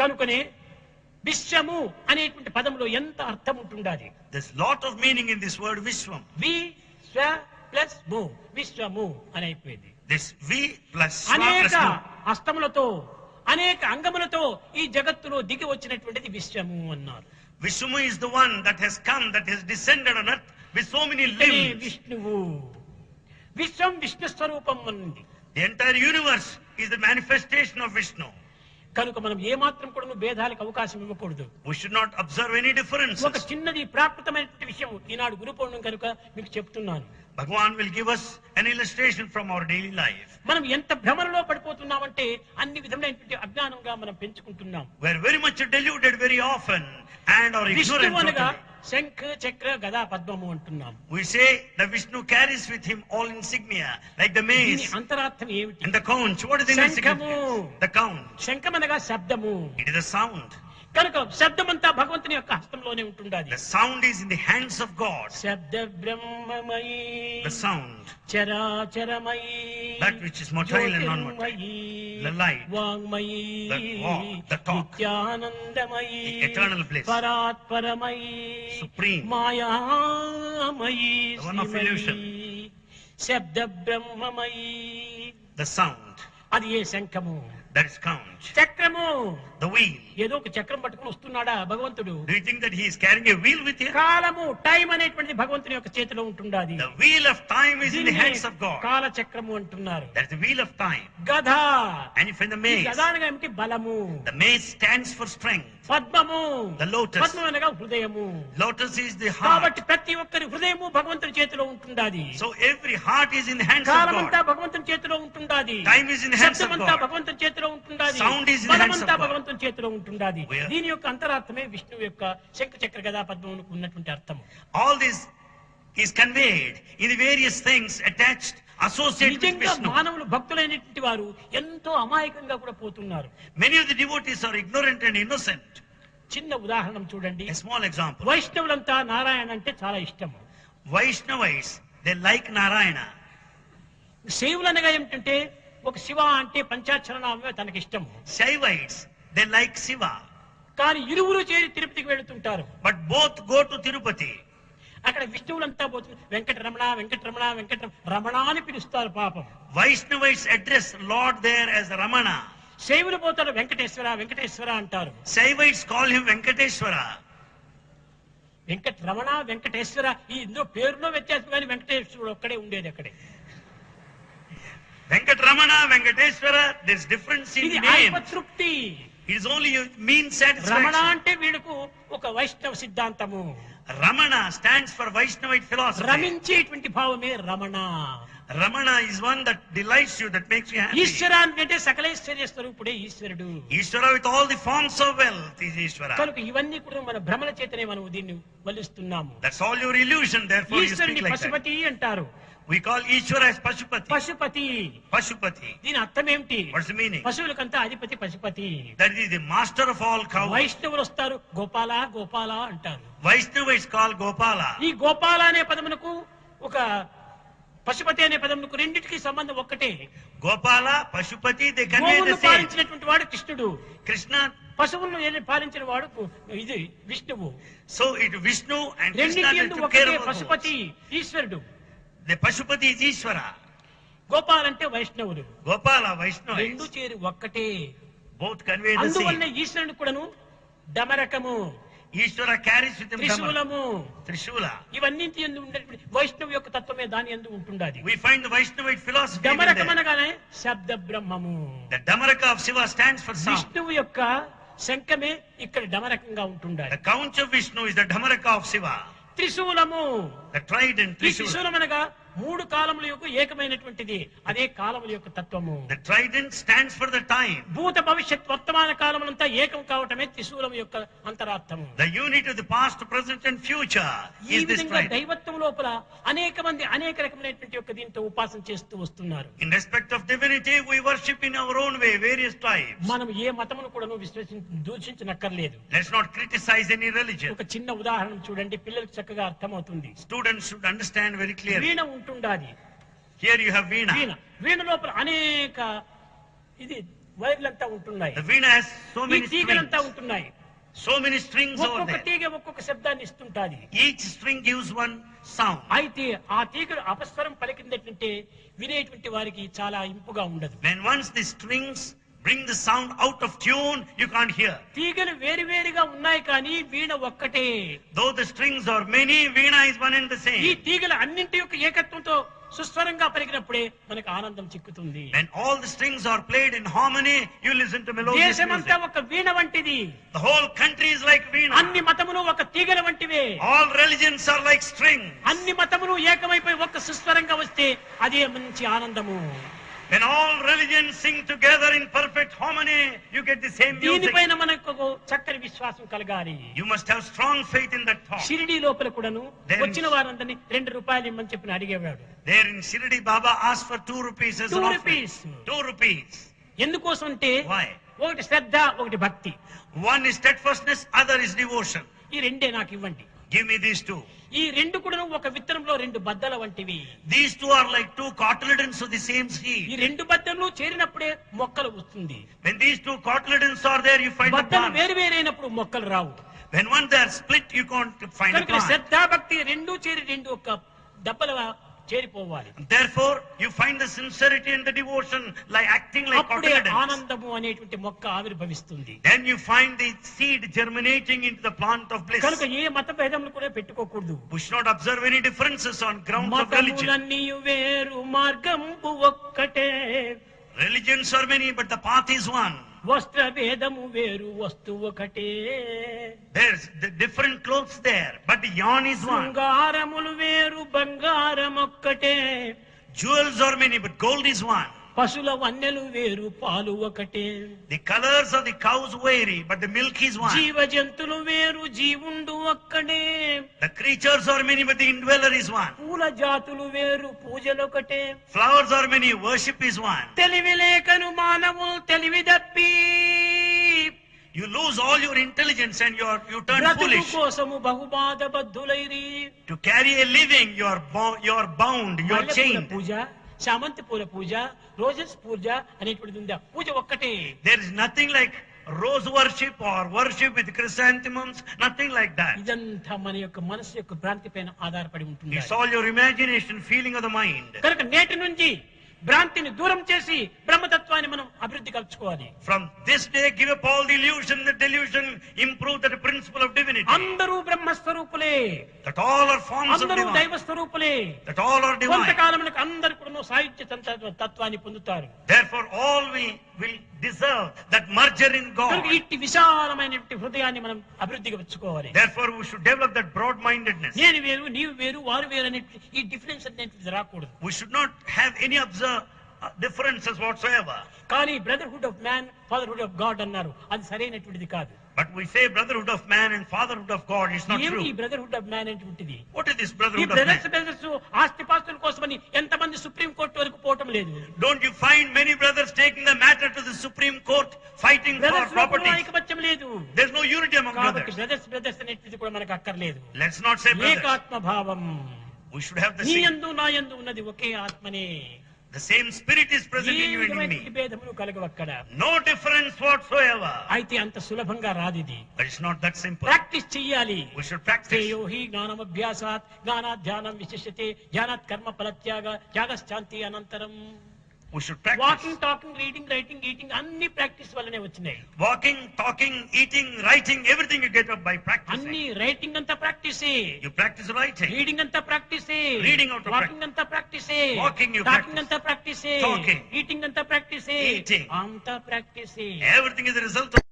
కనుకనే విశ్వము అనేటువంటి పదంలో ఎంత అర్థం ఉంటుండాలి. There's lot of meaning in this word Vishwam. విశ్వ ప్లస్ ము, విశ్వము అని అయిపోయింది. This V plus Swa అనేక plus Mu. హస్తములతో అనేక అంగములతో ఈ జగత్తులో దిగి వచ్చినటువంటిది విశ్వము అన్నారు. Vishwamu is the one that has come, that has descended on earth with so many limbs. విష్ణువు విశ్వం విష్ణు స్వరూపం ఉంది. The entire universe is the manifestation of Vishnu. కనుక మనం ఏ మాత్రం కూడా భేదాలకు అవకాశం ఇవ్వకూడదు. We should not observe any differences. ఒక చిన్నది ప్రాకృతమైనటువంటి విషయం ఈనాడు గురు పౌర్ణమి కనుక మీకు చెప్తున్నాను. Bhagavan will give us an illustration from our daily life. మనం ఎంత భ్రమలో పడిపోతున్నామంటే అన్ని విధములైనటువంటి అజ్ఞానంగా మనం పెంచుకుంటున్నాం. We are very much deluded very often and are ignorant totally. శంఖ చక్ర గదా పద్మము అంటున్నాం. We say that Vishnu carries with him all insignia like the mace. దీని అంతరార్థం ఏమిటి? And the conch, what is the significance? The conch. శంఖమనగా శబ్దము. It is a sound. కనుక శబ్దమంతా భగవంతుని యొక్క హస్తంలోనే ఉంటుండాలి. The sound is in the hands of God. శబ్ద బ్రహ్మమయీ. The sound. చరాచరమయీ. That which is material and non-material. The light. వాంగ్మయీ. The walk, the talk. నిత్యానందమయీ. The eternal bliss. పరాత్పరమయీ. Supreme. మాయామయీ. The one of illusion. శబ్ద బ్రహ్మమయీ. The sound. అది ఏ శంఖము. That is conch. చక్రము. The wheel. ఏదో ఒక చక్రం పట్టుకుని వస్తున్నాడా భగవంతుడు? Do you think that he is carrying a wheel with him? కాలము, టైం అనేటువంటిది భగవంతుని యొక్క చేతిలో ఉంటుండాది. The wheel of time is in the hands of God. కాల చక్రము అంటున్నారు. That is the wheel of time. గద. And if in the mace. గద అనగా ఏమిటి? బలము. The mace stands for strength. పద్మము. The lotus. పద్మం అనగా హృదయము. Lotus is the heart. కాబట్టి ప్రతి ఒక్కరి హృదయము భగవంతుని చేతిలో ఉంటుండాది. So every heart is in the hands of God. కాలమంతా భగవంతుని చేతిలో ఉంటుండాది. Time is in the hands of God. శబ్దమంతా భగవంతుని చేతిలో ఉంటుండాది. Sound is in the hands of God. భగవంతుని చేతిలో ఉంటుండాది. దీని యొక్క అంతరార్థమే విష్ణువు యొక్క శంఖ చక్ర గదా పద్మమునకు ఉన్నటువంటి అర్థం. All this is conveyed in the various things attached, associated with Vishnu. మానవులు భక్తులైనటువంటి వారు ఎంతో అమాయకంగా కూడా పోతున్నారు. Many of the devotees are ignorant and innocent. చిన్న ఉదాహరణ చూడండి. A small example. వైష్ణవులంతా నారాయణ అంటే చాలా ఇష్టము. Vaishnavas, they like Narayana. శైవులు అనగా ఏమిటంటే ఒక శివ అంటే పంచాక్షరనామే తనకి ఇష్టము. Shaivites, they like Shiva. కానీ ఇరువురు చేరి తిరుపతికి వెళుతుంటారు. But both go to Tirupati. అక్కడ విష్ణువులంతా పోతున్నారు. వెంకటరమణ వెంకటరమణ వెంకటరమణ అని పిలుస్తారు పాపం. Vaishnavas address Lord there as Ramana. శైవులు పోతారు వెంకటేశ్వర వెంకటేశ్వర అంటారు. Shaivites call him Venkateshwara. Venkataramana Venkateswara ఈ ఇందులో పేరులో వ్యత్యాసం కానీ వెంకటేశ్వరుడు ఒక్కడే ఉండేది అక్కడే. Venkatramana, Venkateshwara, there's difference in ఇది name. అల్పతృప్తి. It is only a mean Ramana satisfaction. అంటే వీడుకు ఒక వైష్ణవ సిద్ధాంతము. Ramana stands for Vaishnavite philosophy. రమించేటువంటి భావమే Ramana. Ramana is one that delights you, that makes you happy. ఈశ్వరాన్ని అంటే సకలైశ్వర్య స్వరూపుడే ఈశ్వరుడు. Ishvara with all the forms of wealth is Ishvara. కనుక ఇవన్నీ కూడా మన భ్రమల చేతనే మనం దీన్ని వలిస్తున్నాము. That's all your illusion, therefore you ఈశ్వరుని speak like that. పశుపతి అంటారు. We call Ishvara as Pashupati. Pashupati. Pashupati. దీని అర్థం ఏమిటి? What's the meaning? పశువులకంతా అధిపతి Pashupati. That is the master of all cows. వైష్ణవులు వస్తారు గోపాల గోపాల అంటారు. Vaishnava is called Gopala. ఈ గోపాల అనే పదమునకు ఒక పశుపతి అనే పదమునకు రెండింటికి సంబంధం ఒక్కటే. Gopala, Pashupati, they convey the గోవులను same. పాలించినటువంటి వాడు కృష్ణుడు. Krishna, పశువులను పాలించిన వాడు ఇది విష్ణువు. so it Vishnu and Krishna రెండింటి they యందు took care ఒకటే of both. పశుపతి ఈశ్వరుడు. The Pashupati is Ishvara. Gopal అంటే వైష్ణవుడు. Gopala, Vaishnava. రెండు చేరి ఒక్కటే. Both convey the అందువల్ల same. ఈశ్వరుడు కూడాను డమరకము, Ishvara carries with him త్రిశూలము, Trishula. ఇవన్నింటి యందు ఉండేటువంటి వైష్ణవు యొక్క తత్వమే దాని యందు ఉంటుండాలి. We find the Vaishnavite philosophy even డమరకం there. అనగానే శబ్ద బ్రహ్మము. The Damaraka of Shiva stands for sound. విష్ణువు యొక్క శంఖమే ఇక్కడ డమరకంగా ఉంటుండాలి. The conch of Vishnu is the Damaraka of Shiva. త్రిశూలము, The trident, ఈ Trishula. త్రిశూలం అనగా మూడు కాలముల యొక్క ఏకమైనటువంటిది. అదే కాలముల యొక్క తత్వము. The trident stands for the time. భూత భవిష్యత్ వర్తమాన కాలములంతా ఏకం కావటమే త్రిశూలం యొక్క అంతరార్థము. The unit of the past, present and future ఈ is this విధంగా trident. దైవత్వం లోపల అనేక మంది అనేక రకమైనటువంటి యొక్క దీంతో ఉపాసన చేస్తూ వస్తున్నారు. In respect of divinity, we worship in our own way, various tribes. మనం ఏ మతమును కూడా దూషించనక్కర్లేదు. Let's not criticize any religion. ఒక చిన్న ఉదాహరణ చూడండి, పిల్లలకు చక్కగా అర్థమవుతుంది. Students should understand very clearly. Veena ఉంటుండాది. Here you have Veena. వీణ లోపల అనేక ఇది వైర్లంతా ఉంటున్నాయి, The veena has so ఈ many తీగలంతా strings. ఉంటున్నాయి. So many strings over ఒక్కొక్క there. తీగ ఒక్కొక్క శబ్దాన్ని ఇస్తుంటాది. Each string gives one sound. అయితే ఆ తీగలు అపస్వరం పలికిందంటే వినేటువంటి వారికి చాలా ఇంపుగా ఉండదు. When once the strings bring the sound out of tune, you can't hear. తీగలు వేరువేరుగా ఉన్నాయి కానీ వీణ ఒక్కటే. Though the strings are many, veena is one and the ఈ same. తీగల అన్నింటి యొక్క ఏకత్వంతో సుస్వరంగా పలికినప్పుడే మనకు ఆనందం చిక్కుతుంది. When all the strings are played in harmony, you listen to melodious దేశమంతా music. ఒక వీణ వంటిది. The whole country is like veena. అన్ని మతములు ఒక తీగల వంటివే. All religions are like strings. అన్ని మతములు ఏకమైపోయి ఒక్క సుస్వరంగా వస్తే అదే మంచి ఆనందము. When all religions sing together in perfect harmony, you get the same music. దీనిపైన మనకు చక్కని విశ్వాసం కలగాలి. You must have strong faith in that thought. Shirdi లోపల కూడాను Then- వచ్చిన వారందరినీ 2 రూపాయలు ఇమ్మని చెప్పి అడిగేవాడు. There in Shirdi, Baba asked for 2 rupees as 2 an offering. rupees. 2 rupees. ఎందుకోసం అంటే Why? ఒకటి శ్రద్ధ, ఒకటి భక్తి. One is steadfastness, other is devotion. ఈ రెండే నాకు ఇవ్వండి. Give me these 2. ఈ రెండు కూడా ఒక విత్తనంలో 2 బద్దల వంటివి. These 2 are like 2 cotyledons of the same ఈ seed. 2 బద్దలు చేరినప్పుడే మొక్కలు వస్తుంది. When these 2 cotyledons are there, you find a బద్దలు plant. వేరు వేరైనప్పుడు మొక్కలు రావు. When one they are split, you can't find a కనుక plant. శ్రద్ధ భక్తి రెండు చేరి 2 ఒక దెబ్బల చేరిపోవాలి. Therefore, you find the sincerity and the devotion like acting like అప్పుడే cotyledons. ఆనందము అనేటువంటి మొక్క ఆవిర్భవిస్తుంది. Then you find the seed germinating into the plant of bliss. కనుక ఏ మత భేదములు కూడా పెట్టుకోకూడదు. We should not observe any differences on grounds of religion. మతములన్నీ వేరు మార్గంపు ఒక్కటే. Religions are many, but the path is one. వస్త్ర భేదము వేరు వస్తువు ఒకటే. There's the different clothes there, but the yarn is one. శృంగారములు వేరు బంగారం ఒక్కటే. Jewels are many, but gold is one. పశుల వన్నెలు వేరు పాలు ఒకటే. The colors of the cows vary, but the milk is one. జీవ జంతులు వేరు జీవుండు ఒక్కడే. The creatures are many, but the indweller is one. పూల జాతులు వేరు పూజలొకటే. Flowers are many, worship is one. తెలివి లేకను మానవులు తెలివి తప్పి You lose all your intelligence and you turn బ్రతుకు foolish. కోసము బహుబాధ బద్ధులైరి. To carry a living, you are bound, you are మల్లెపూల chained. పూజ, శామంతి పూల పూజ, రోజెస్ పూజ అనేటువంటిది ఉందా? పూజ ఒక్కటే. There is nothing like rose worship or worship with chrysanthemums, nothing like that. ఇదంతా మన యొక్క మనసు యొక్క భ్రాంతి పైన ఆధారపడి ఉంటుంది. It's all your imagination, feeling of the mind. కనుక నేటి నుంచి భ్రాంతిని దూరం చేసి బ్రహ్మతత్వాన్ని మనం అభివృద్ధి కలుసుకోవాలి. From this day, give up all the illusion, the delusion, improve the principle of divinity. అందరూ బ్రహ్మస్వరూపులే, That all are forms of అందరూ divine. దైవ స్వరూపులే. That all are divine. కొంతకాలములకు అందరు కూడా సాహిత్య తత్వాన్ని పొందుతారు. Therefore, all we will deserve that merger in కనుక God. ఇట్టి విశాలమైనటువంటి హృదయాన్ని మనం అభివృద్ధిగా వచ్చుకోవాలి. Therefore, we should develop that broad-mindedness. నేను వేరు, నీవు వేరు, వారు వేరు అనే ఈ డిఫరెన్స్ అనేటువంటిది రాకూడదు. We should not have any differences whatsoever. కానీ brotherhood of man fatherhood of God అన్నారు. అది సరైనటువంటిది కాదు. But we say brotherhood of man and fatherhood of God is not ఏమిటి ఈ true. బ్రదర్హుడ్ ఆఫ్ మ్యాన్ అనేటువంటిది? What is this ఈ brotherhood of man? Brothers ఆస్తిపాస్తుల కోసమని ఎంతమంది సుప్రీం కోర్టు వరకు పోవటం లేదు. Don't you find many brothers taking the matter to the Supreme Court, fighting for brothers లో కూడా property? ఐకమత్యం లేదు. There's no unity among కాబట్టి brothers. బ్రదర్స్ అనేటువంటిది కూడా మనకు అక్కర్లేదు. Let's not say brothers. ఏకాత్మ భావం. We should have the నీ same. యందు నా యందు ఉన్నది ఒకే ఆత్మనే. The same spirit is present A in you and in విధమైన me. భేదములు కలగవక్కడ. No difference whatsoever. అయితే అంత సులభంగా రాదు ఇది. But it's not that simple. Practice చెయ్యాలి. We should practice. శ్రేయో హి జ్ఞానమభ్యాసాత్ జ్ఞానాత్ ధ్యానం విశిష్యతే జ్ఞానాత్ కర్మ ఫలత్యాగ త్యాగశ్చాంతి అనంతరం. We should practice. Walking, talking, reading, writing, eating అన్ని ప్రాక్టీస్ వల్లనే వచ్చినాయి. Walking, talking, eating, writing, everything you get up by practicing. అన్ని రైటింగ్ అంతా ప్రాక్టీసే, You practice writing. రీడింగ్ అంతా ప్రాక్టీసే, Reading out of వాకింగ్ అంతా ప్రాక్టీసే, Walking you టాకింగ్ practice. అంతా ప్రాక్టీసే, Talking. Eating అంతా ప్రాక్టీసే, Eating. అంతా ప్రాక్టీసే. Everything is a result of